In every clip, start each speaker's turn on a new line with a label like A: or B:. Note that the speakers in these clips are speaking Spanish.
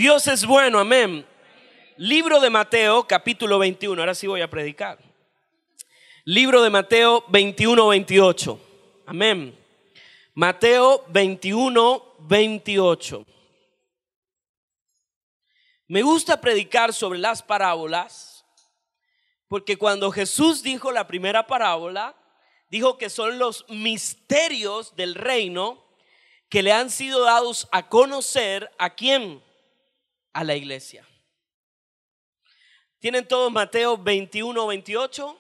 A: Dios es bueno, amén. Libro de Mateo, capítulo 21. Ahora sí voy a predicar. Libro de Mateo 21, 28. Amén. Mateo 21, 28. Me gusta predicar sobre las parábolas, porque cuando Jesús dijo la primera parábola, dijo que son los misterios del reino que le han sido dados a conocer ¿a quién? A la iglesia. ¿Tienen todos Mateo 21, 28?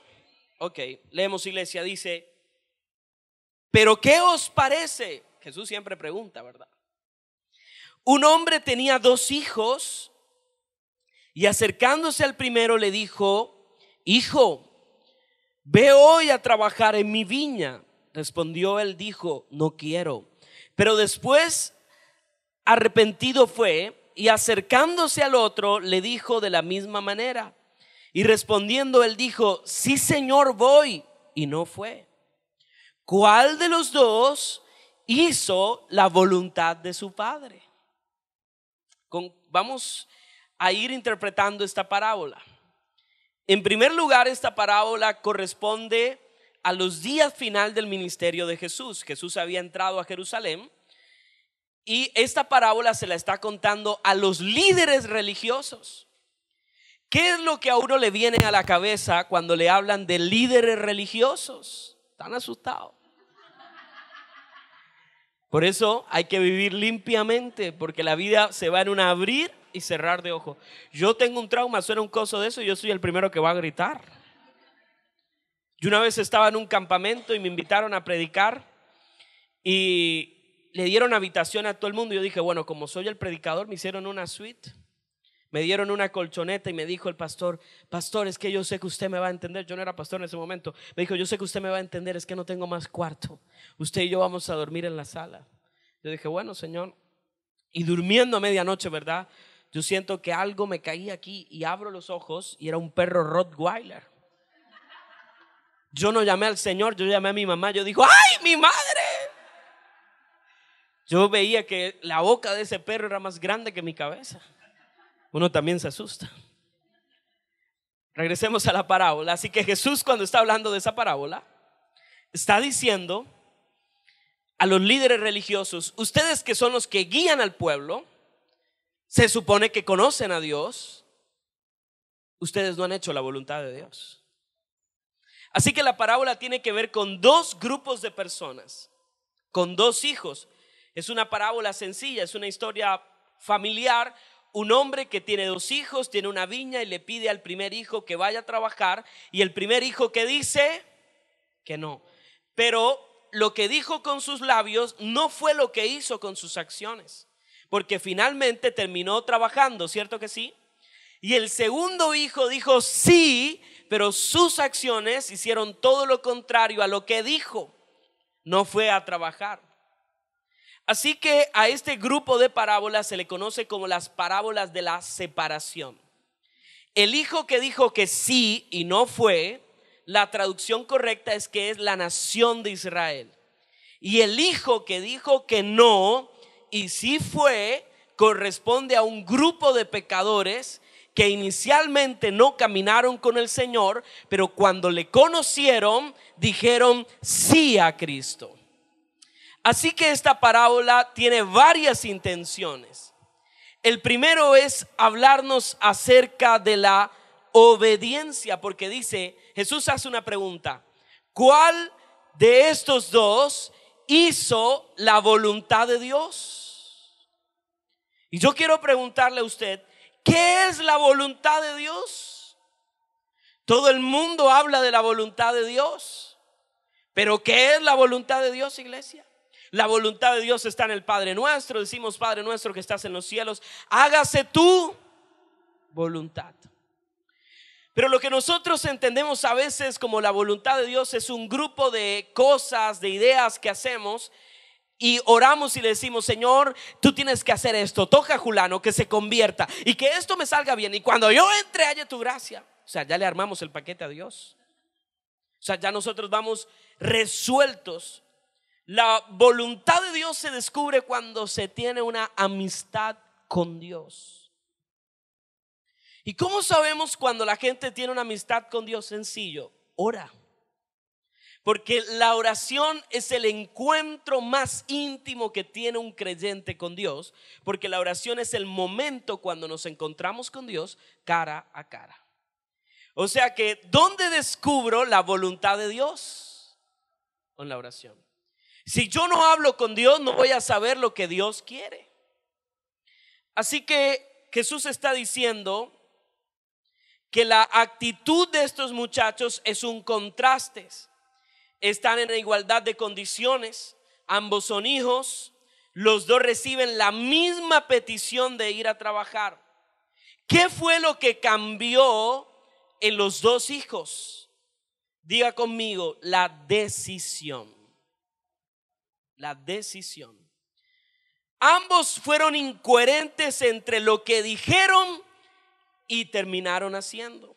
A: Ok, leemos, iglesia. Dice: ¿pero qué os parece? Jesús siempre pregunta, ¿verdad? Un hombre tenía 2 hijos y acercándose al primero le dijo: hijo, ve hoy a trabajar en mi viña. Respondió él, dijo: no quiero. Pero después arrepentido fue y acercándose al otro le dijo de la misma manera. Y respondiendo él dijo: sí, Señor, voy. Y no fue. ¿Cuál de los dos hizo la voluntad de su padre? Vamos a ir interpretando esta parábola. En primer lugar, esta parábola corresponde a los días final del ministerio de Jesús. Jesús había entrado a Jerusalén y esta parábola se la está contando a los líderes religiosos. ¿Qué es lo que a uno le viene a la cabeza cuando le hablan de líderes religiosos? Están asustados. Por eso hay que vivir limpiamente, porque la vida se va en un abrir y cerrar de ojos. Yo tengo un trauma, suena un coso de eso y yo soy el primero que va a gritar. Yo una vez estaba en un campamento y me invitaron a predicar y le dieron habitación a todo el mundo. Y yo dije, bueno, como soy el predicador, me hicieron una suite. Me dieron una colchoneta y me dijo el pastor: pastor, es que yo sé que usted me va a entender. Yo no era pastor en ese momento. Me dijo: yo sé que usted me va a entender, es que no tengo más cuarto. Usted y yo vamos a dormir en la sala. Yo dije, bueno, Señor. Y durmiendo a medianoche, ¿verdad? Yo siento que algo me caía aquí y abro los ojos y era un perro Rottweiler. Yo no llamé al Señor, yo llamé a mi mamá. Yo digo: ¡ay, mi madre! Yo veía que la boca de ese perro era más grande que mi cabeza. Uno también se asusta. Regresemos a la parábola. Así que Jesús, cuando está hablando de esa parábola, está diciendo a los líderes religiosos: ustedes que son los que guían al pueblo, se supone que conocen a Dios, ustedes no han hecho la voluntad de Dios. Así que la parábola tiene que ver con 2 grupos de personas, con 2 hijos. Es una parábola sencilla, es una historia familiar. Un hombre que tiene 2 hijos, tiene una viña y le pide al primer hijo que vaya a trabajar. Y el primer hijo que dice que no. Pero lo que dijo con sus labios no fue lo que hizo con sus acciones, porque finalmente terminó trabajando, ¿cierto que sí? Y el segundo hijo dijo sí, pero sus acciones hicieron todo lo contrario a lo que dijo. No fue a trabajar. Así que a este grupo de parábolas se le conoce como las parábolas de la separación. El hijo que dijo que sí y no fue, la traducción correcta es que es la nación de Israel. Y el hijo que dijo que no y sí fue, corresponde a un grupo de pecadores que inicialmente no caminaron con el Señor, pero cuando le conocieron dijeron sí a Cristo. Así que esta parábola tiene varias intenciones. El primero es hablarnos acerca de la obediencia, porque dice, Jesús hace una pregunta: ¿cuál de estos 2 hizo la voluntad de Dios? Y yo quiero preguntarle a usted, ¿qué es la voluntad de Dios? Todo el mundo habla de la voluntad de Dios, pero ¿qué es la voluntad de Dios, iglesia? La voluntad de Dios está en el Padre Nuestro. Decimos: Padre nuestro que estás en los cielos, hágase tu voluntad. Pero lo que nosotros entendemos a veces como la voluntad de Dios es un grupo de cosas, de ideas que hacemos y oramos y le decimos: Señor, tú tienes que hacer esto, toca a Julano que se convierta y que esto me salga bien, y cuando yo entre haya tu gracia. O sea, ya le armamos el paquete a Dios. O sea, ya nosotros vamos resueltos. La voluntad de Dios se descubre cuando se tiene una amistad con Dios. ¿Y cómo sabemos cuando la gente tiene una amistad con Dios? Sencillo, ora. Porque la oración es el encuentro más íntimo que tiene un creyente con Dios, porque la oración es el momento cuando nos encontramos con Dios cara a cara. O sea que, ¿dónde descubro la voluntad de Dios? Con la oración. Si yo no hablo con Dios, no voy a saber lo que Dios quiere. Así que Jesús está diciendo que la actitud de estos muchachos es un contraste. Están en igualdad de condiciones, ambos son hijos, los dos reciben la misma petición de ir a trabajar. ¿Qué fue lo que cambió en los dos hijos? Diga conmigo, la decisión. La decisión. Ambos fueron incoherentes entre lo que dijeron y terminaron haciendo.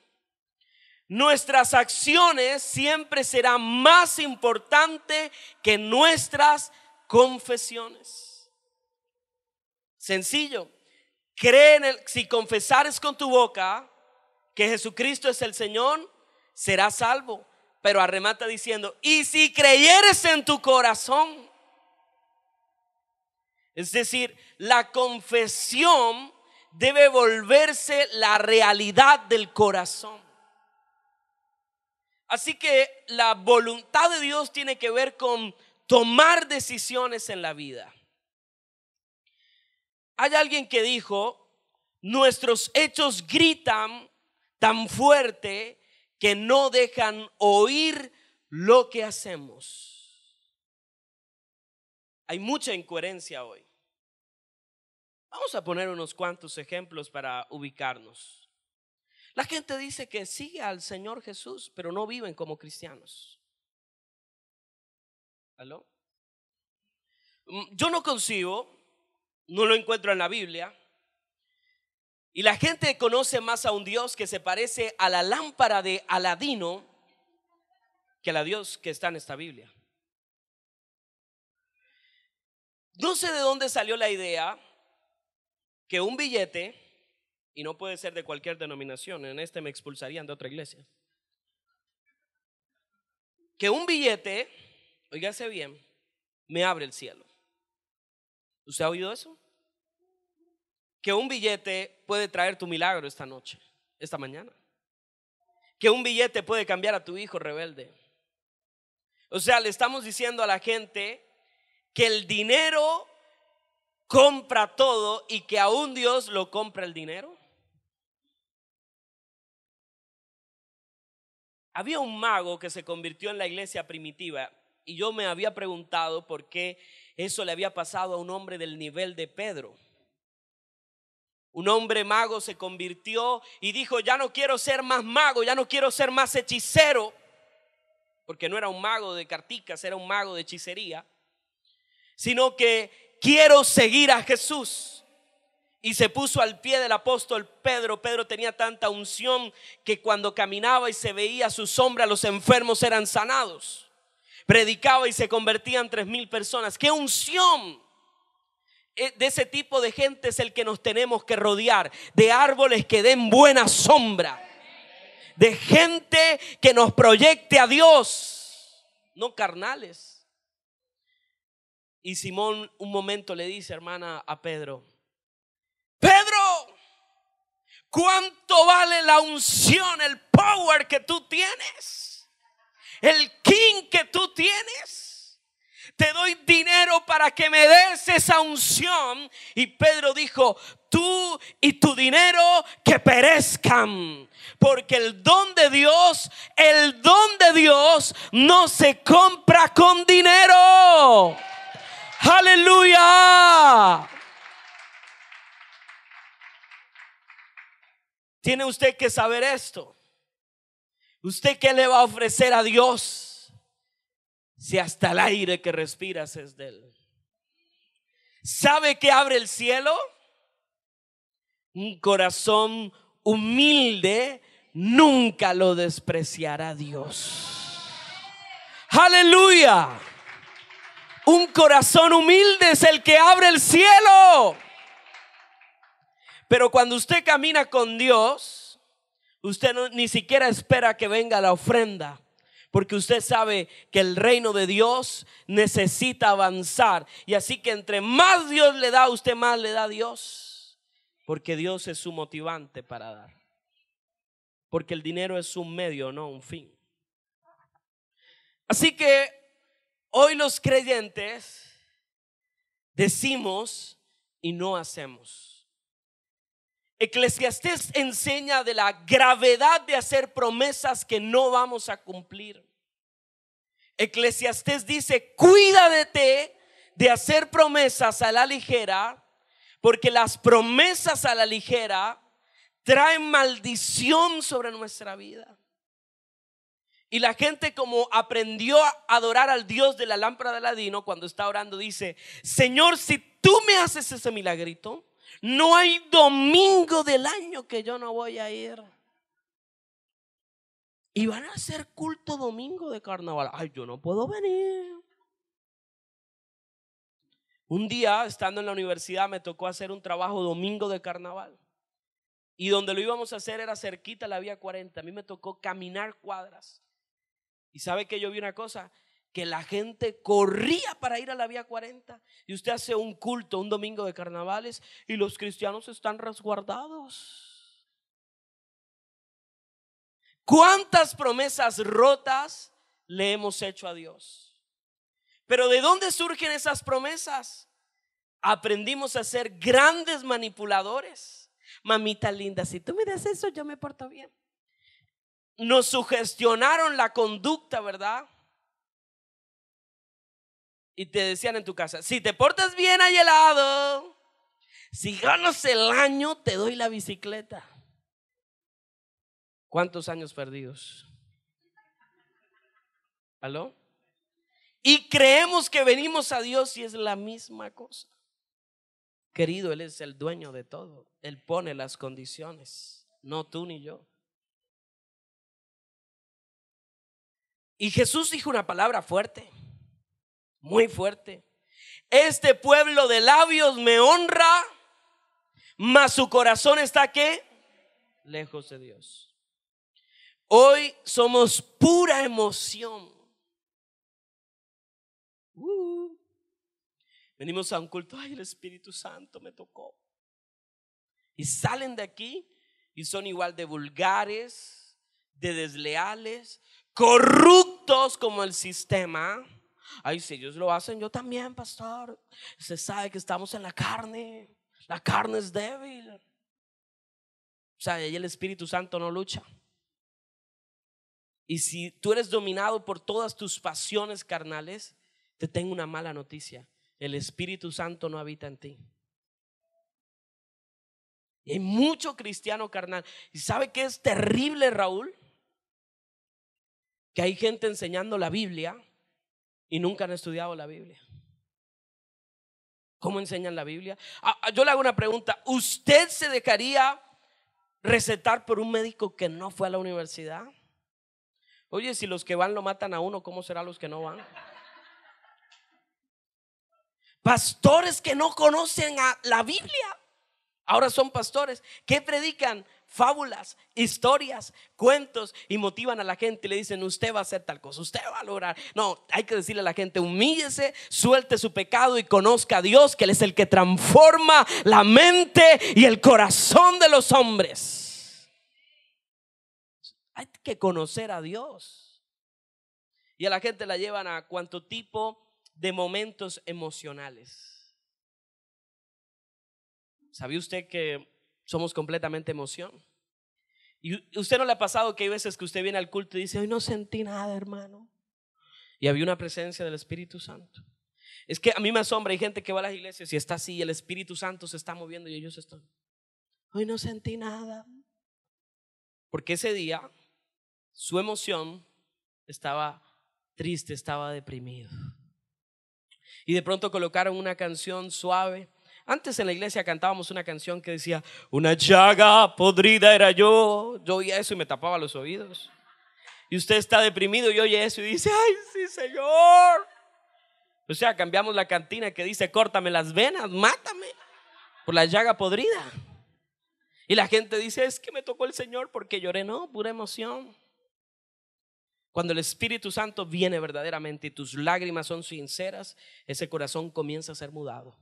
A: Nuestras acciones siempre serán más importantes que nuestras confesiones. Sencillo. Si confesares con tu boca que Jesucristo es el Señor, serás salvo. Pero arremata diciendo, y si creyeres en tu corazón. Es decir, la confesión debe volverse la realidad del corazón. Así que la voluntad de Dios tiene que ver con tomar decisiones en la vida. Hay alguien que dijo, nuestros hechos gritan tan fuerte que no dejan oír lo que hacemos. Hay mucha incoherencia hoy. Vamos a poner unos cuantos ejemplos para ubicarnos. La gente dice que sigue al Señor Jesús, pero no viven como cristianos. ¿Aló? Yo no concibo, no lo encuentro en la Biblia. Y la gente conoce más a un Dios que se parece a la lámpara de Aladino que a la Dios que está en esta Biblia. No sé de dónde salió la idea que un billete, y no puede ser de cualquier denominación, en este me expulsarían de otra iglesia, que un billete, óigase bien, me abre el cielo. ¿Usted ha oído eso? Que un billete puede traer tu milagro esta noche, esta mañana. Que un billete puede cambiar a tu hijo rebelde. O sea, le estamos diciendo a la gente que el dinero compra todo y que aún Dios lo compra el dinero. Había un mago que se convirtió en la iglesia primitiva y yo me había preguntado por qué eso le había pasado a un hombre del nivel de Pedro. Un hombre mago se convirtió y dijo, ya no quiero ser más mago, ya no quiero ser más hechicero, porque no era un mago de carticas, era un mago de hechicería, sino que quiero seguir a Jesús. Y se puso al pie del apóstol Pedro. Pedro tenía tanta unción que cuando caminaba y se veía su sombra, los enfermos eran sanados. Predicaba y se convertían 3,000 personas. ¡Qué unción! De ese tipo de gente es el que nos tenemos que rodear. De árboles que den buena sombra. De gente que nos proyecte a Dios, no carnales. Y Simón un momento le dice, hermana, a Pedro, Pedro, ¿cuánto vale la unción, el power que tú tienes? El king que tú tienes. Te doy dinero para que me des esa unción. Y Pedro dijo, tú y tu dinero que perezcan. Porque el don de Dios no se compra con dinero. Aleluya. Tiene usted que saber esto. ¿Usted qué le va a ofrecer a Dios si hasta el aire que respiras es de Él? ¿Sabe qué abre el cielo? Un corazón humilde nunca lo despreciará Dios. Aleluya. Un corazón humilde es el que abre el cielo. Pero cuando usted camina con Dios, Usted ni siquiera espera que venga la ofrenda, porque usted sabe que el reino de Dios necesita avanzar. Y así que entre más Dios le da, usted más le da a Dios, porque Dios es su motivante para dar. Porque el dinero es un medio, no un fin. Así que hoy los creyentes decimos y no hacemos. Eclesiastés enseña de la gravedad de hacer promesas que no vamos a cumplir. Eclesiastés dice: cuídate de hacer promesas a la ligera, porque las promesas a la ligera traen maldición sobre nuestra vida. Y la gente, como aprendió a adorar al Dios de la lámpara de Aladino, cuando está orando dice: Señor, si tú me haces ese milagrito, no hay domingo del año que yo no voy a ir. Y van a hacer culto domingo de carnaval. Ay, yo no puedo venir. Un día, estando en la universidad, me tocó hacer un trabajo domingo de carnaval. Y donde lo íbamos a hacer era cerquita a la vía 40. A mí me tocó caminar cuadras. Y sabe que yo vi una cosa, que la gente corría para ir a la vía 40. Y usted hace un culto un domingo de carnavales y los cristianos están resguardados. ¿Cuántas promesas rotas le hemos hecho a Dios? Pero ¿de dónde surgen esas promesas? Aprendimos a ser grandes manipuladores. Mamita linda, si tú me das eso, yo me porto bien. Nos sugestionaron la conducta, ¿verdad? Y te decían en tu casa: si te portas bien hay helado, si ganas el año te doy la bicicleta. ¿Cuántos años perdidos? ¿Aló? Y creemos que venimos a Dios y es la misma cosa. Querido, Él es el dueño de todo. Él pone las condiciones, no tú ni yo. Y Jesús dijo una palabra fuerte, muy fuerte: este pueblo de labios me honra, mas su corazón está ¿qué? Lejos de Dios. Hoy somos pura emoción. Venimos a un culto: ay, el Espíritu Santo me tocó. Y salen de aquí y son igual de vulgares, de desleales, corruptos como el sistema. Ay, si ellos lo hacen, yo también, pastor. Se sabe que estamos en la carne. La carne es débil. O sea, ahí el Espíritu Santo no lucha. Y si tú eres dominado por todas tus pasiones carnales, te tengo una mala noticia: el Espíritu Santo no habita en ti. Y hay mucho cristiano carnal. ¿Y sabe qué es terrible, Raúl? Que hay gente enseñando la Biblia y nunca han estudiado la Biblia. ¿Cómo enseñan la Biblia? Yo le hago una pregunta: ¿usted se dejaría recetar por un médico que no fue a la universidad? Oye, si los que van lo matan a uno, ¿cómo serán los que no van? Pastores que no conocen a la Biblia, ahora son pastores que predican fábulas, historias, cuentos y motivan a la gente y le dicen: usted va a hacer tal cosa, usted va a lograr. No, hay que decirle a la gente: humíllese, suelte su pecado y conozca a Dios, que Él es el que transforma la mente y el corazón de los hombres. Hay que conocer a Dios. Y a la gente la llevan a cuánto tipo de momentos emocionales. ¿Sabía usted que somos completamente emoción? ¿Y usted no le ha pasado que hay veces que usted viene al culto y dice: hoy no sentí nada, hermano? Y había una presencia del Espíritu Santo. Es que a mí me asombra, hay gente que va a las iglesias y está así, y el Espíritu Santo se está moviendo y ellos están: hoy no sentí nada. Porque ese día su emoción estaba triste, estaba deprimido. Y de pronto colocaron una canción suave. Antes en la iglesia cantábamos una canción que decía: una llaga podrida era yo. Yo oía eso y me tapaba los oídos. Y usted está deprimido y oye eso y dice: ay, sí, Señor. O sea, cambiamos la cantina que dice: córtame las venas, mátame por la llaga podrida. Y la gente dice, es que me tocó el Señor porque lloré. No, pura emoción. Cuando el Espíritu Santo viene verdaderamente y tus lágrimas son sinceras, ese corazón comienza a ser mudado.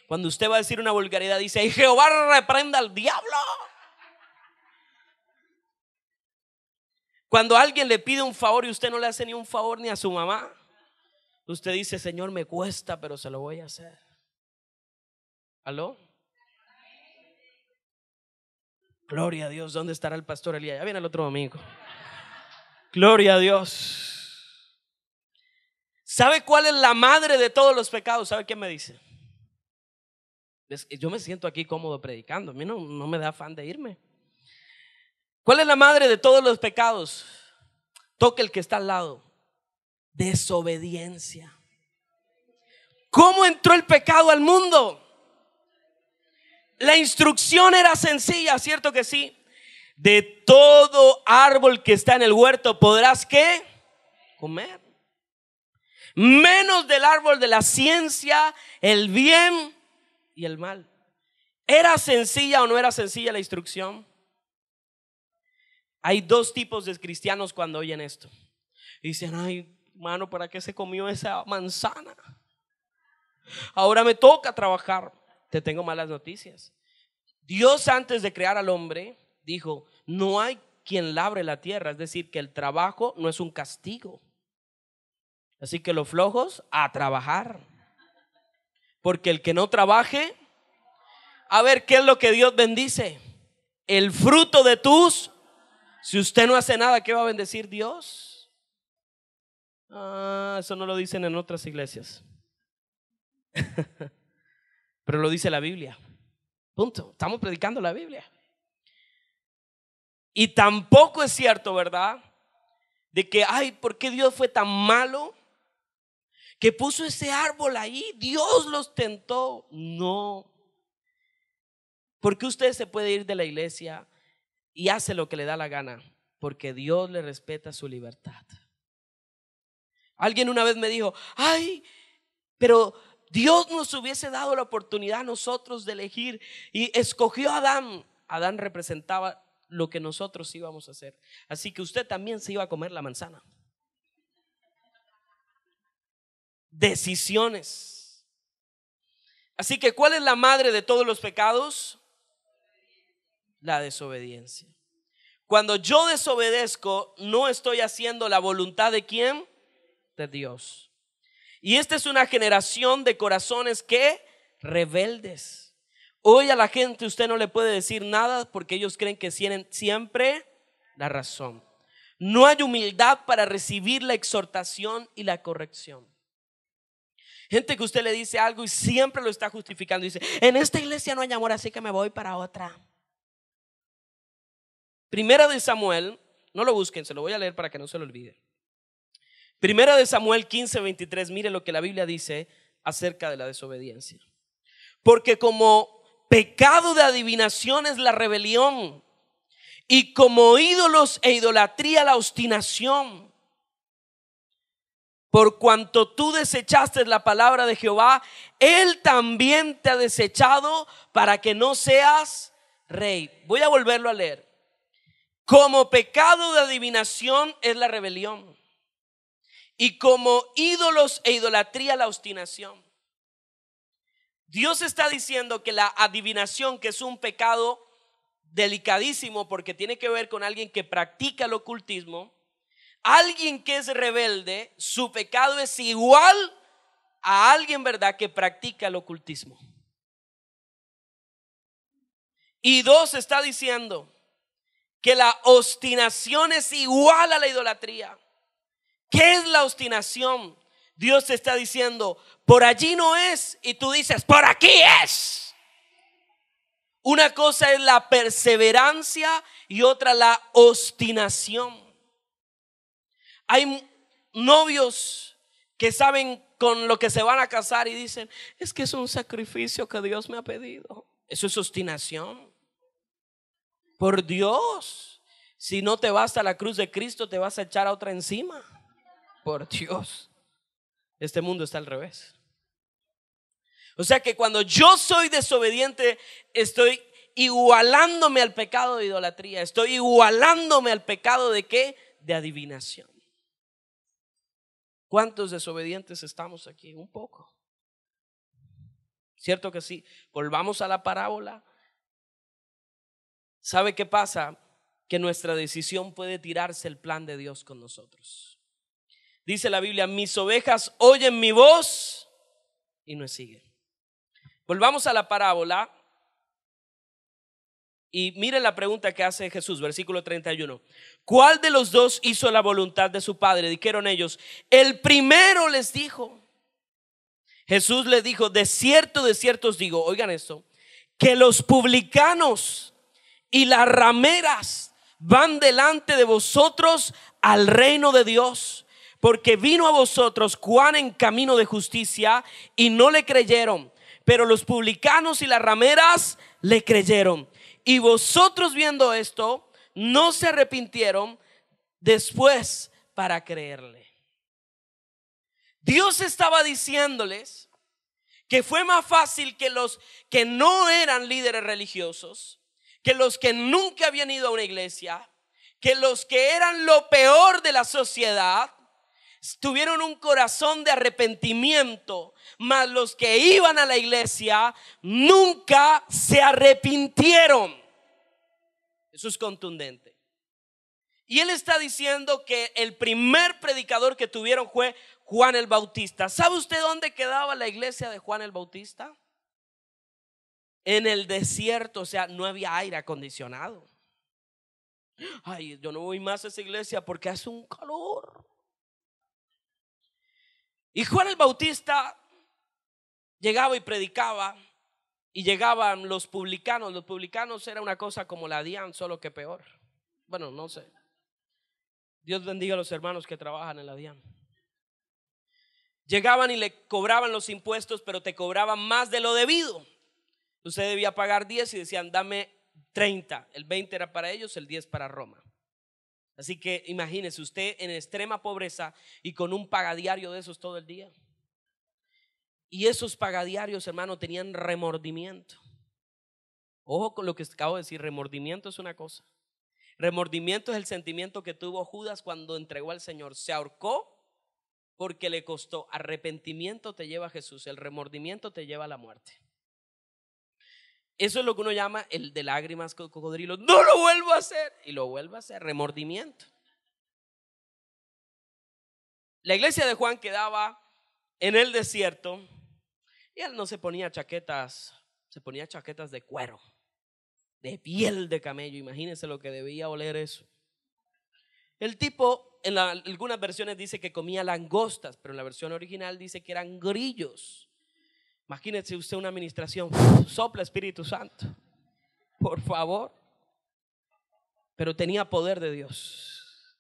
A: Cuando usted va a decir una vulgaridad, dice, y Jehová reprenda al diablo. Cuando alguien le pide un favor y usted no le hace ni un favor ni a su mamá, usted dice, Señor, me cuesta, pero se lo voy a hacer. ¿Aló? Gloria a Dios. ¿Dónde estará el pastor Elías? Ya viene el otro domingo. Gloria a Dios. ¿Sabe cuál es la madre de todos los pecados? ¿Sabe qué me dice? Yo me siento aquí cómodo predicando. A mí no me da afán de irme. ¿Cuál es la madre de todos los pecados? Toque el que está al lado. Desobediencia. ¿Cómo entró el pecado al mundo? La instrucción era sencilla, ¿cierto que sí? De todo árbol que está en el huerto podrás ¿qué? Comer. Menos del árbol de la ciencia, el bien y el mal. ¿Era sencilla o no era sencilla la instrucción? Hay dos tipos de cristianos cuando oyen esto. Dicen, ay, hermano, ¿para qué se comió esa manzana? Ahora me toca trabajar. Te tengo malas noticias. Dios, antes de crear al hombre, dijo, no hay quien labre la tierra. Es decir, que el trabajo no es un castigo. Así que los flojos a trabajar. Porque el que no trabaje, a ver, ¿qué es lo que Dios bendice? El fruto de tus. Si usted no hace nada, ¿qué va a bendecir Dios? Eso no lo dicen en otras iglesias. Pero lo dice la Biblia. Punto. Estamos predicando la Biblia. Y tampoco es cierto, ¿verdad? De que, ay, ¿por qué Dios fue tan malo que puso ese árbol ahí? Dios los tentó. No. Porque usted se puede ir de la iglesia y hace lo que le da la gana, porque Dios le respeta su libertad. Alguien una vez me dijo, ay, pero Dios nos hubiese dado la oportunidad a nosotros de elegir y escogió a Adán. Adán representaba lo que nosotros íbamos a hacer. Así que usted también se iba a comer la manzana. Decisiones. Así que ¿cuál es la madre de todos los pecados? La desobediencia. Cuando yo desobedezco, no estoy haciendo la voluntad de ¿quién? De Dios. Y esta es una generación de corazones que rebeldes. Hoy a la gente usted no le puede decir nada porque ellos creen que tienen siempre la razón. No hay humildad para recibir la exhortación y la corrección. Gente que usted le dice algo y siempre lo está justificando. Dice, en esta iglesia no hay amor, así que me voy para otra. Primera de Samuel, no lo busquen, se lo voy a leer para que no se lo olvide. Primera de Samuel 15:23, mire lo que la Biblia dice acerca de la desobediencia. Porque como pecado de adivinación es la rebelión, y como ídolos e idolatría la obstinación. Por cuanto tú desechaste la palabra de Jehová, Él también te ha desechado para que no seas rey. Voy a volverlo a leer. Como pecado de adivinación es la rebelión, y como ídolos e idolatría la obstinación. Dios está diciendo que la adivinación, que es un pecado delicadísimo porque tiene que ver con alguien que practica el ocultismo, alguien que es rebelde, su pecado es igual a alguien, ¿verdad?, que practica el ocultismo. Y dos, está diciendo que la obstinación es igual a la idolatría. ¿Qué es la obstinación? Dios te está diciendo, por allí no es, y tú dices, por aquí es. Una cosa es la perseverancia y otra la obstinación. Hay novios que saben con lo que se van a casar y dicen, es que es un sacrificio que Dios me ha pedido. Eso es obstinación. Por Dios, si no te vas a la cruz de Cristo, te vas a echar a otra encima. Por Dios, este mundo está al revés. O sea que cuando yo soy desobediente, estoy igualándome al pecado de idolatría. Estoy igualándome al pecado ¿de qué? De adivinación. ¿Cuántos desobedientes estamos aquí? Un poco. ¿Cierto que sí? Volvamos a la parábola. ¿Sabe qué pasa? Que nuestra decisión puede tirarse el plan de Dios con nosotros. Dice la Biblia: mis ovejas oyen mi voz y no siguen. Volvamos a la parábola y miren la pregunta que hace Jesús, versículo 31. ¿Cuál de los dos hizo la voluntad de su padre? Dijeron ellos: el primero, les dijo. Jesús les dijo: de cierto os digo, oigan esto, que los publicanos y las rameras van delante de vosotros al reino de Dios. Porque vino a vosotros Juan en camino de justicia y no le creyeron, pero los publicanos y las rameras le creyeron. Y vosotros, viendo esto, no se arrepintieron después para creerle. Dios estaba diciéndoles que fue más fácil que los que no eran líderes religiosos, que los que nunca habían ido a una iglesia, que los que eran lo peor de la sociedad, tuvieron un corazón de arrepentimiento, mas los que iban a la iglesia nunca se arrepintieron. Eso es contundente. Y él está diciendo que el primer predicador que tuvieron fue Juan el Bautista. ¿Sabe usted dónde quedaba la iglesia de Juan el Bautista? En el desierto, o sea, no había aire acondicionado. Ay, yo no voy más a esa iglesia porque hace un calor. Y Juan el Bautista llegaba y predicaba, y llegaban los publicanos. Los publicanos era una cosa como la DIAN, solo que peor. Bueno, no sé. Dios bendiga a los hermanos que trabajan en la DIAN. Llegaban y le cobraban los impuestos, pero te cobraban más de lo debido. Usted debía pagar 10 y decían: dame 30. El 20 era para ellos, el 10 para Roma. Así que imagínese usted en extrema pobreza y con un pagadiario de esos todo el día. Y esos pagadiarios, hermano, tenían remordimiento. Ojo con lo que acabo de decir: remordimiento es una cosa. Remordimiento es el sentimiento que tuvo Judas cuando entregó al Señor. Se ahorcó porque le costó. Arrepentimiento te lleva a Jesús, el remordimiento te lleva a la muerte. Eso es lo que uno llama el de lágrimas cocodrilo. No lo vuelvo a hacer. Y lo vuelvo a hacer, remordimiento. La iglesia de Juan quedaba en el desierto y él no se ponía chaquetas, se ponía chaquetas de cuero, de piel de camello. Imagínense lo que debía oler eso. El tipo en algunas versiones dice que comía langostas, pero en la versión original dice que eran grillos. Imagínese usted una administración: sopla Espíritu Santo, por favor. Pero tenía poder de Dios.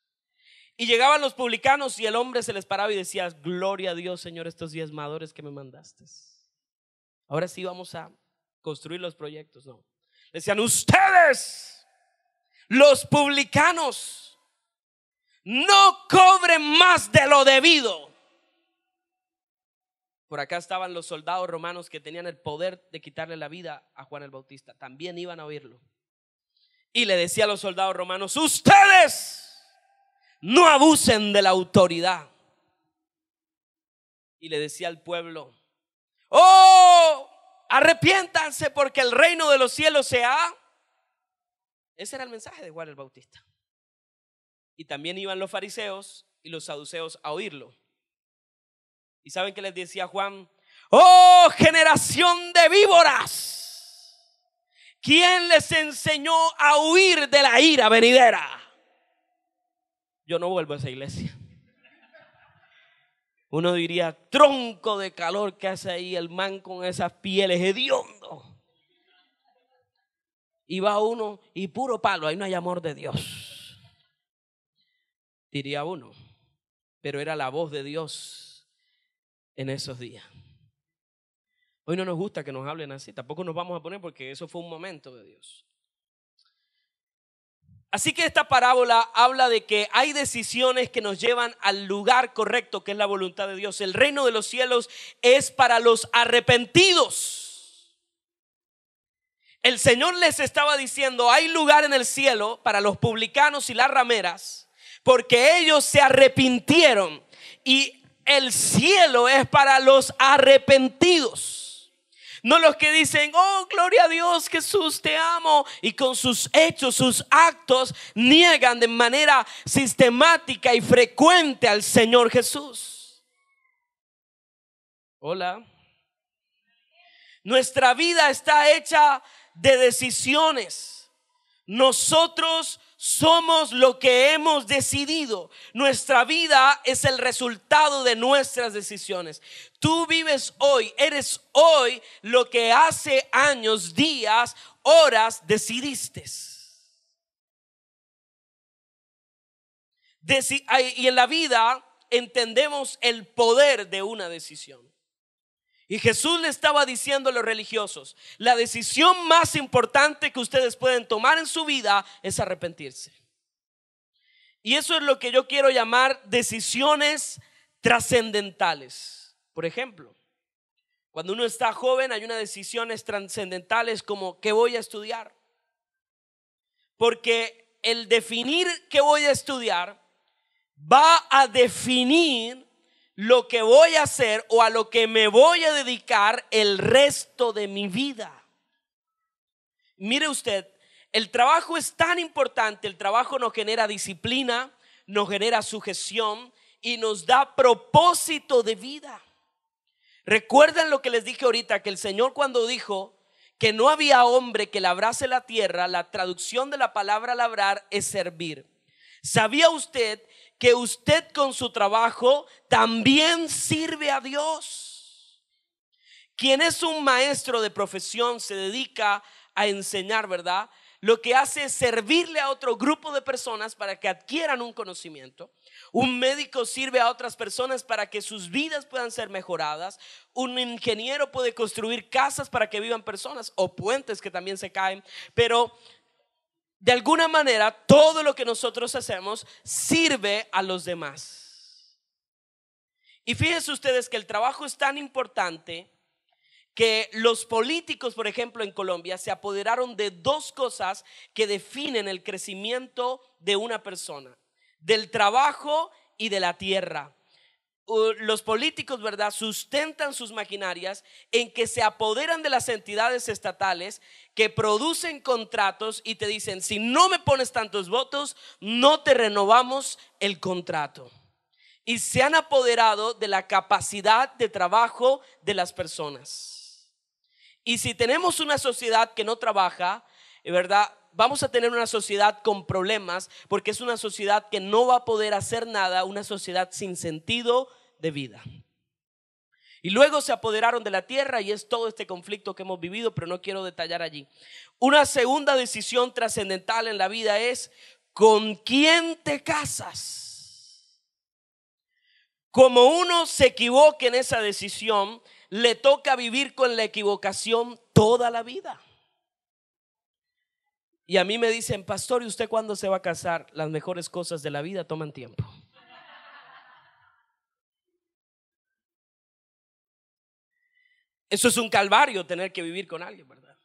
A: Y llegaban los publicanos y el hombre se les paraba y decía: gloria a Dios, Señor, estos diezmadores que me mandaste. Ahora sí vamos a construir los proyectos. No, decían: ustedes, los publicanos, no cobren más de lo debido. Por acá estaban los soldados romanos que tenían el poder de quitarle la vida a Juan el Bautista. También iban a oírlo. Y le decía a los soldados romanos: ustedes no abusen de la autoridad. Y le decía al pueblo: oh, arrepiéntanse porque el reino de los cielos se ha. Ese era el mensaje de Juan el Bautista. Y también iban los fariseos y los saduceos a oírlo. ¿Y saben qué les decía Juan? Oh, generación de víboras, ¿quién les enseñó a huir de la ira venidera? Yo no vuelvo a esa iglesia. Uno diría: tronco de calor que hace ahí el man con esas pieles hediondo. Y va uno y puro palo, ahí no hay amor de Dios, diría uno. Pero era la voz de Dios en esos días. Hoy no nos gusta que nos hablen así. Tampoco nos vamos a poner, porque eso fue un momento de Dios. Así que esta parábola habla de que hay decisiones que nos llevan al lugar correcto, que es la voluntad de Dios. El reino de los cielos es para los arrepentidos. El Señor les estaba diciendo: hay lugar en el cielo para los publicanos y las rameras, porque ellos se arrepintieron, y el cielo es para los arrepentidos. No los que dicen: oh, gloria a Dios, Jesús, te amo, y con sus hechos, sus actos, niegan de manera sistemática y frecuente al Señor Jesús. Hola. Nuestra vida está hecha de decisiones. Nosotros somos lo que hemos decidido. Nuestra vida es el resultado de nuestras decisiones. Tú vives hoy, eres hoy lo que hace años, días, horas decidiste. Y en la vida entendemos el poder de una decisión. Y Jesús le estaba diciendo a los religiosos: la decisión más importante que ustedes pueden tomar en su vida es arrepentirse. Y eso es lo que yo quiero llamar decisiones trascendentales. Por ejemplo, cuando uno está joven hay unas decisiones trascendentales como: ¿qué voy a estudiar? Porque el definir qué voy a estudiar va a definir lo que voy a hacer o a lo que me voy a dedicar el resto de mi vida. Mire usted, el trabajo es tan importante. El trabajo nos genera disciplina, nos genera sujeción y nos da propósito de vida. Recuerden lo que les dije ahorita, que el Señor, cuando dijo que no había hombre que labrase la tierra, la traducción de la palabra labrar es servir. ¿Sabía usted que usted con su trabajo también sirve a Dios? Quien es un maestro de profesión se dedica a enseñar, ¿verdad? Lo que hace es servirle a otro grupo de personas para que adquieran un conocimiento. Un médico sirve a otras personas para que sus vidas puedan ser mejoradas. Un ingeniero puede construir casas para que vivan personas, o puentes que también se caen. Pero de alguna manera todo lo que nosotros hacemos sirve a los demás. Y fíjense ustedes que el trabajo es tan importante que los políticos, por ejemplo, en Colombia se apoderaron de dos cosas que definen el crecimiento de una persona: del trabajo y de la tierra. Los políticos, ¿verdad?, sustentan sus maquinarias en que se apoderan de las entidades estatales que producen contratos y te dicen: si no me pones tantos votos, no te renovamos el contrato. Y se han apoderado de la capacidad de trabajo de las personas. Y si tenemos una sociedad que no trabaja, ¿verdad?, vamos a tener una sociedad con problemas, porque es una sociedad que no va a poder hacer nada, una sociedad sin sentido de vida. Y luego se apoderaron de la tierra, y es todo este conflicto que hemos vivido, pero no quiero detallar allí. Una segunda decisión trascendental en la vida es: ¿con quién te casas? Como uno se equivoque en esa decisión, le toca vivir con la equivocación toda la vida. Y a mí me dicen: pastor, ¿y usted cuándo se va a casar? Las mejores cosas de la vida toman tiempo. Eso es un calvario, tener que vivir con alguien, ¿verdad?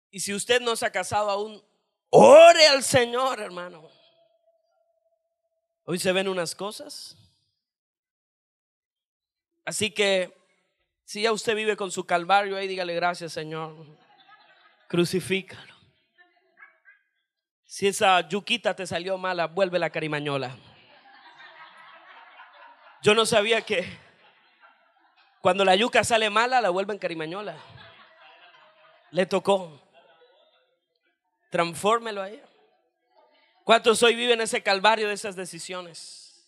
A: Y si usted no se ha casado aún, ore al Señor, hermano. Hoy se ven unas cosas. Así que si ya usted vive con su calvario ahí, dígale: gracias, Señor. Crucifícalo. Si esa yuquita te salió mala, vuelve la carimañola. Yo no sabía que cuando la yuca sale mala, la vuelven carimañola. Le tocó. Transfórmelo ahí. ¿Cuántos hoy viven ese calvario de esas decisiones?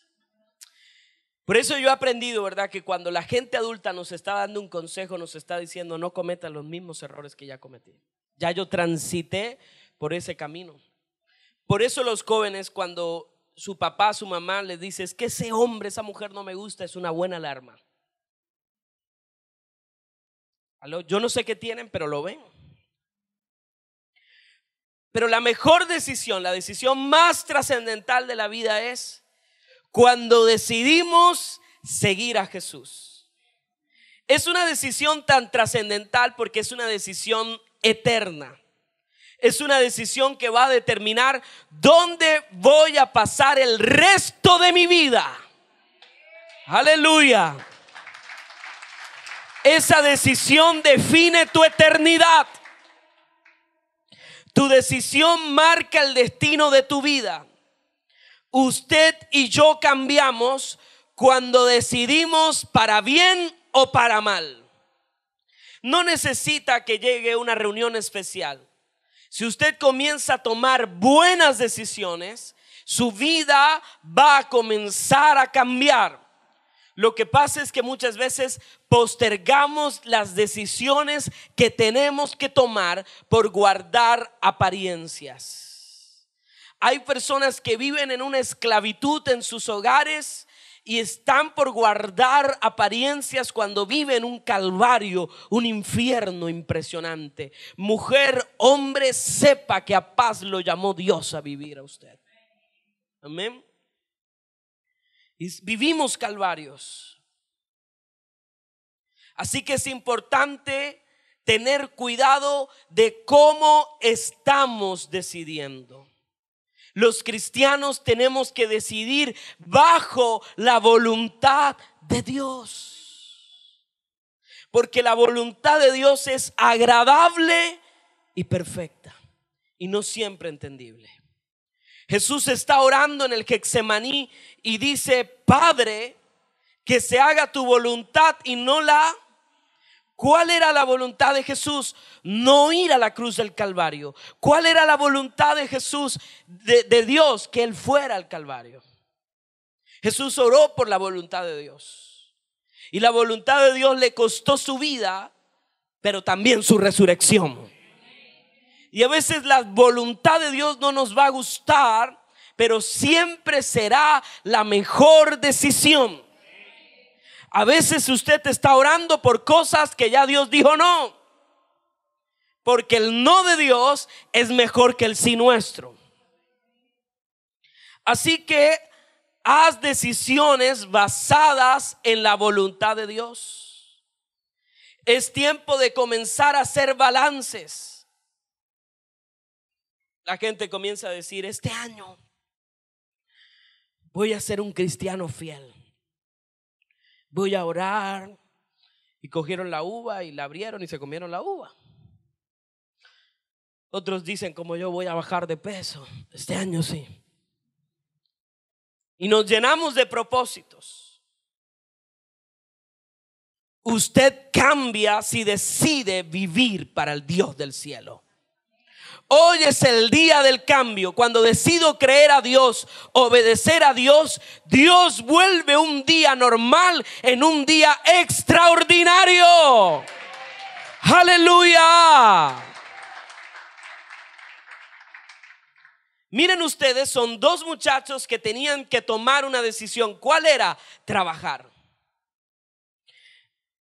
A: Por eso yo he aprendido, ¿verdad?, que cuando la gente adulta nos está dando un consejo, nos está diciendo: no cometan los mismos errores que ya cometí. Ya yo transité por ese camino. Por eso los jóvenes, cuando su papá, su mamá les dice: es que ese hombre, esa mujer no me gusta, es una buena alarma. Yo no sé qué tienen, pero lo ven. Pero la mejor decisión, la decisión más trascendental de la vida es cuando decidimos seguir a Jesús. Es una decisión tan trascendental porque es una decisión eterna. Es una decisión que va a determinar dónde voy a pasar el resto de mi vida. Aleluya. Esa decisión define tu eternidad. Tu decisión marca el destino de tu vida. Usted y yo cambiamos cuando decidimos para bien o para mal. No necesita que llegue una reunión especial. Si usted comienza a tomar buenas decisiones, su vida va a comenzar a cambiar. Lo que pasa es que muchas veces postergamos las decisiones que tenemos que tomar por guardar apariencias. Hay personas que viven en una esclavitud en sus hogares y están por guardar apariencias cuando viven un calvario, un infierno impresionante. Mujer, hombre, sepa que a paz lo llamó Dios a vivir a usted. Amén. Y vivimos calvarios. Así que es importante tener cuidado de cómo estamos decidiendo. Los cristianos tenemos que decidir bajo la voluntad de Dios, porque la voluntad de Dios es agradable y perfecta y no siempre entendible. Jesús está orando en el Getsemaní y dice: Padre, que se haga tu voluntad y no la... ¿Cuál era la voluntad de Jesús? No ir a la cruz del Calvario. ¿Cuál era la voluntad de Jesús, de Dios? Que Él fuera al Calvario. Jesús oró por la voluntad de Dios. Y la voluntad de Dios le costó su vida, pero también su resurrección. Y a veces la voluntad de Dios no nos va a gustar, pero siempre será la mejor decisión. A veces usted está orando por cosas que ya Dios dijo no, porque el no de Dios es mejor que el sí nuestro. Así que haz decisiones basadas en la voluntad de Dios. Es tiempo de comenzar a hacer balances. La gente comienza a decir: este año voy a ser un cristiano fiel. Voy a orar. Y cogieron la uva y la abrieron y se comieron la uva. Otros dicen: como yo voy a bajar de peso, este año sí. Y nos llenamos de propósitos. Usted cambia si decide vivir para el Dios del cielo. Hoy es el día del cambio. Cuando decido creer a Dios, obedecer a Dios, Dios vuelve un día normal en un día extraordinario. Aleluya. Miren ustedes, son dos muchachos que tenían que tomar una decisión. ¿Cuál era? Trabajar.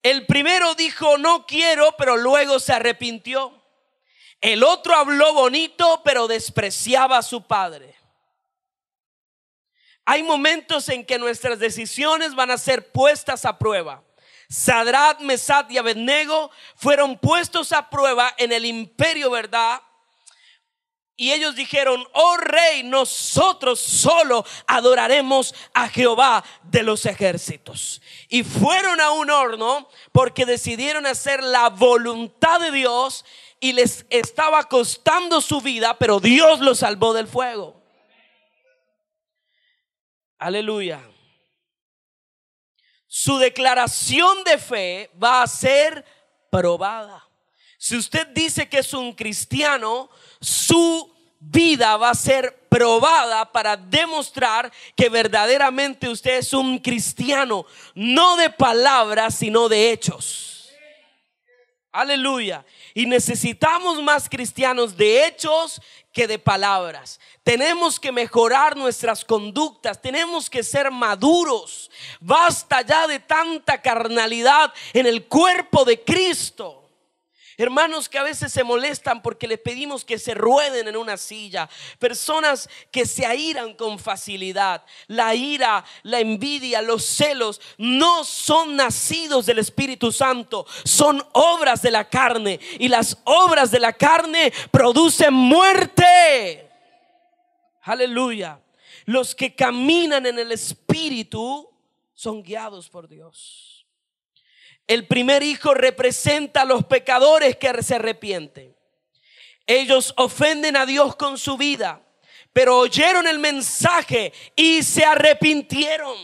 A: El primero dijo: no quiero, pero luego se arrepintió. El otro habló bonito, pero despreciaba a su padre. Hay momentos en que nuestras decisiones van a ser puestas a prueba. Sadrach, Mesach y Abednego fueron puestos a prueba en el imperio, ¿verdad? Y ellos dijeron: oh rey, nosotros solo adoraremos a Jehová de los ejércitos. Y fueron a un horno porque decidieron hacer la voluntad de Dios. Y les estaba costando su vida, pero Dios los salvó del fuego. Aleluya. Su declaración de fe va a ser probada. Si usted dice que es un cristiano, su vida va a ser probada para demostrar que verdaderamente usted es un cristiano, no de palabras, sino de hechos. Aleluya. Y necesitamos más cristianos de hechos que de palabras. Tenemos que mejorar nuestras conductas. Tenemos que ser maduros. Basta ya de tanta carnalidad en el cuerpo de Cristo. Hermanos que a veces se molestan porque les pedimos que se rueden en una silla. Personas que se airan con facilidad. La ira, la envidia, los celos no son nacidos del Espíritu Santo. Son obras de la carne. Y las obras de la carne producen muerte. Aleluya. Los que caminan en el Espíritu son guiados por Dios. El primer hijo representa a los pecadores que se arrepienten. Ellos ofenden a Dios con su vida, pero oyeron el mensaje y se arrepintieron.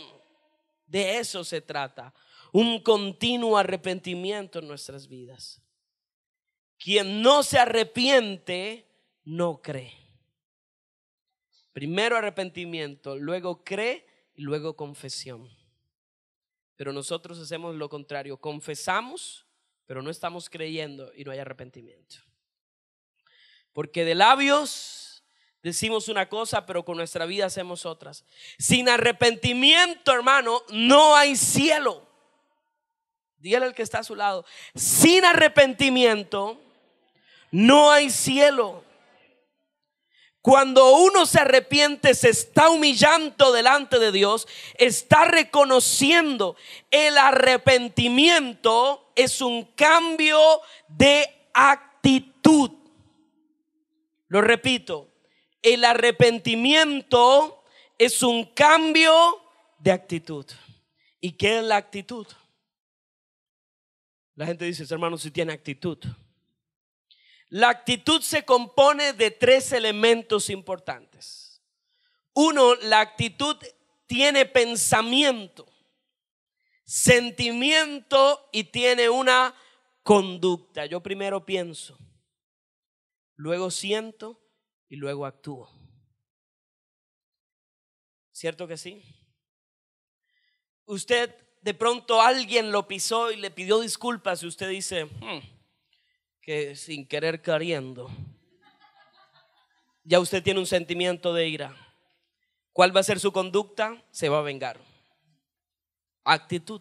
A: De eso se trata, un continuo arrepentimiento en nuestras vidas. Quien no se arrepiente no cree. Primero arrepentimiento, luego cree y luego confesión. Pero nosotros hacemos lo contrario, confesamos, pero no estamos creyendo y no hay arrepentimiento. Porque de labios decimos una cosa, pero con nuestra vida hacemos otras. Sin arrepentimiento, hermano, no hay cielo. Dígale al que está a su lado, sin arrepentimiento no hay cielo. Cuando uno se arrepiente, se está humillando delante de Dios, está reconociendo. El arrepentimiento es un cambio de actitud. Lo repito, el arrepentimiento es un cambio de actitud. ¿Y qué es la actitud? La gente dice, hermano, si tiene actitud. La actitud se compone de 3 elementos importantes. Uno, la actitud tiene pensamiento, sentimiento y tiene una conducta. Yo primero pienso, luego siento y luego actúo. ¿Cierto que sí? Usted de pronto alguien lo pisó y le pidió disculpas y usted dice, que sin querer queriendo, ya usted tiene un sentimiento de ira. ¿Cuál va a ser su conducta? Se va a vengar. Actitud.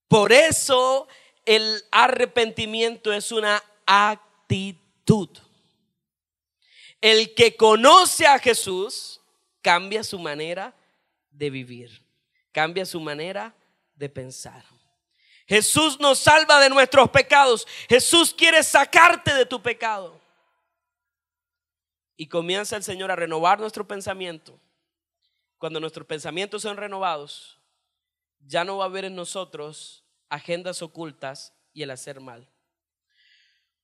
A: Por eso el arrepentimiento es una actitud. El que conoce a Jesús cambia su manera de vivir, cambia su manera de pensar. Jesús nos salva de nuestros pecados. Jesús quiere sacarte de tu pecado. Y comienza el Señor a renovar nuestro pensamiento. Cuando nuestros pensamientos son renovados, ya no va a haber en nosotros agendas ocultas y el hacer mal.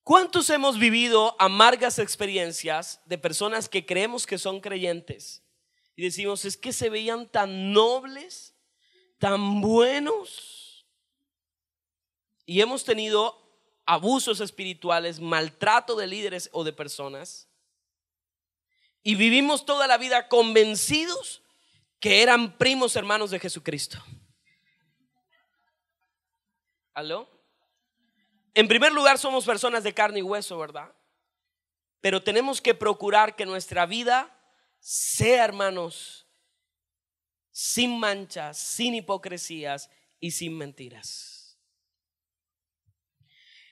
A: ¿Cuántos hemos vivido amargas experiencias de personas que creemos que son creyentes? Y decimos, es que se veían tan nobles, tan buenos. Y hemos tenido abusos espirituales, maltrato de líderes o de personas. Y vivimos toda la vida convencidos que eran primos hermanos de Jesucristo. ¿Aló? En primer lugar, somos personas de carne y hueso, ¿verdad? Pero tenemos que procurar que nuestra vida sea, hermanos, sin manchas, sin hipocresías y sin mentiras.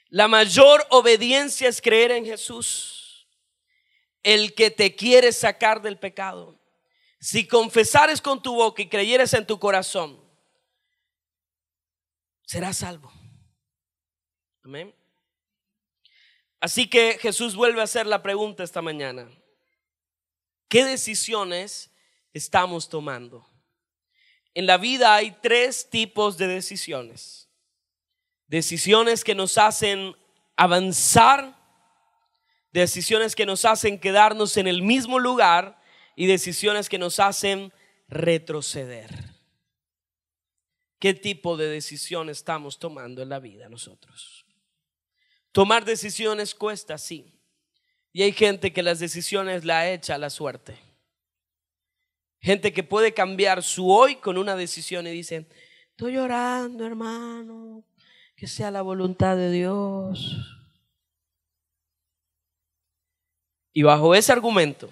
A: La mayor obediencia es creer en Jesús, el que te quiere sacar del pecado. Si confesares con tu boca y creyeres en tu corazón, serás salvo. Amén. Así que Jesús vuelve a hacer la pregunta esta mañana: ¿qué decisiones estamos tomando? En la vida hay 3 tipos de decisiones. Decisiones que nos hacen avanzar, decisiones que nos hacen quedarnos en el mismo lugar y decisiones que nos hacen retroceder. ¿Qué tipo de decisión estamos tomando en la vida nosotros? Tomar decisiones cuesta, sí. Y hay gente que las decisiones la echa a la suerte. Gente que puede cambiar su hoy con una decisión y dicen, estoy llorando, hermano, que sea la voluntad de Dios. Y bajo ese argumento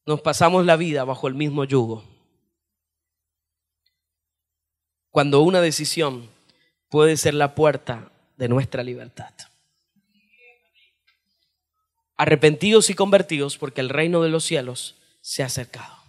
A: nos pasamos la vida bajo el mismo yugo, cuando una decisión puede ser la puerta de nuestra libertad. arrepentidos y convertidos porque el reino de los cielos se ha acercado.